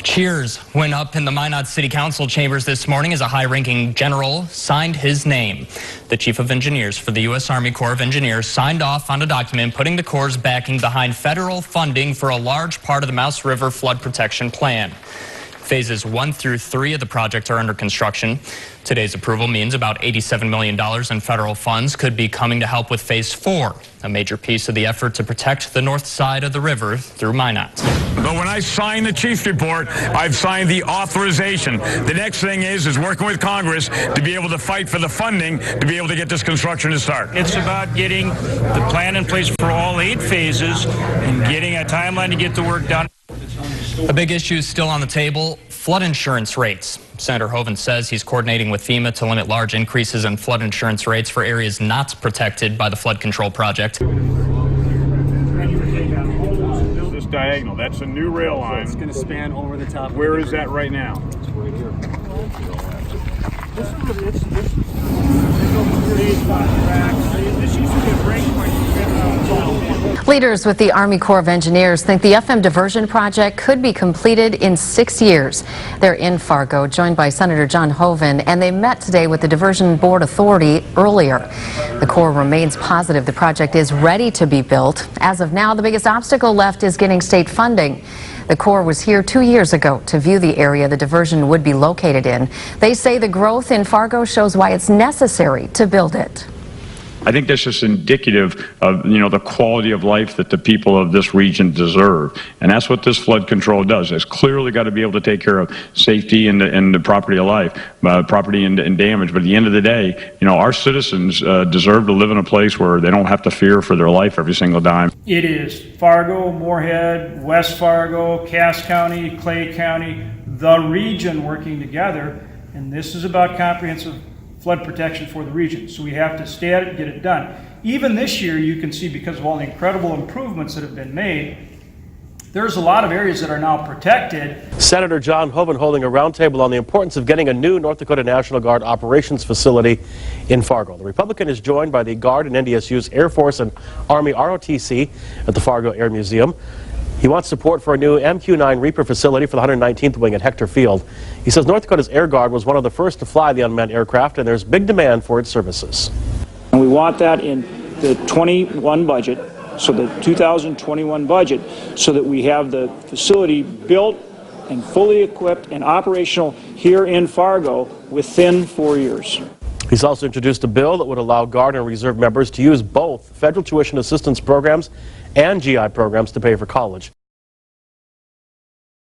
Cheers went up in the Minot City Council chambers this morning as a high-ranking general signed his name. The Chief of Engineers for the U.S. Army Corps of Engineers signed off on a document putting the Corps' backing behind federal funding for a large part of the Mouse River Flood Protection Plan. Phases 1 through 3 of the project are under construction. Today's approval means about $87 million in federal funds could be coming to help with Phase 4, a major piece of the effort to protect the north side of the river through Minot. But when I sign the chief's report, I've signed the authorization. The next thing is working with Congress to be able to fight for the funding to be able to get this construction to start. It's about getting the plan in place for all 8 phases and getting a timeline to get the work done. A big issue is still on the table: flood insurance rates. Senator Hoeven says he's coordinating with FEMA to limit large increases in flood insurance rates for areas not protected by the flood control project. This diagonal, that's a new rail line. So it's going to span over the top. Where is that right now? It's right here. This used to be a break point. Leaders with the Army Corps of Engineers think the FM diversion project could be completed in 6 years. They're in Fargo, joined by Senator John Hoeven, and they met today with the Diversion Board Authority earlier. The Corps remains positive the project is ready to be built. As of now, the biggest obstacle left is getting state funding. The Corps was here 2 years ago to view the area the diversion would be located in. They say the growth in Fargo shows why it's necessary to build it. I think that's just indicative of, the quality of life that the people of this region deserve. And that's what this flood control does. It's clearly got to be able to take care of safety and the property of life, property and damage. But at the end of the day, our citizens deserve to live in a place where they don't have to fear for their life every single time. It is Fargo-Moorhead, West Fargo, Cass County, Clay County, the region working together. And this is about comprehensive flood protection for the region. So we have to stay at it and get it done. Even this year, you can see, because of all the incredible improvements that have been made, there's a lot of areas that are now protected. Senator John Hoeven holding a roundtable on the importance of getting a new North Dakota National Guard operations facility in Fargo. The Republican is joined by the Guard and NDSU's Air Force and Army ROTC at the Fargo Air Museum. He wants support for a new MQ-9 Reaper facility for the 119th Wing at Hector Field. He says North Dakota's Air Guard was one of the first to fly the unmanned aircraft, and there's big demand for its services. And we want that in the 21 budget, so the 2021 budget, so that we have the facility built and fully equipped and operational here in Fargo within 4 years. He's also introduced a bill that would allow Guard and Reserve members to use both federal tuition assistance programs and GI programs to pay for college.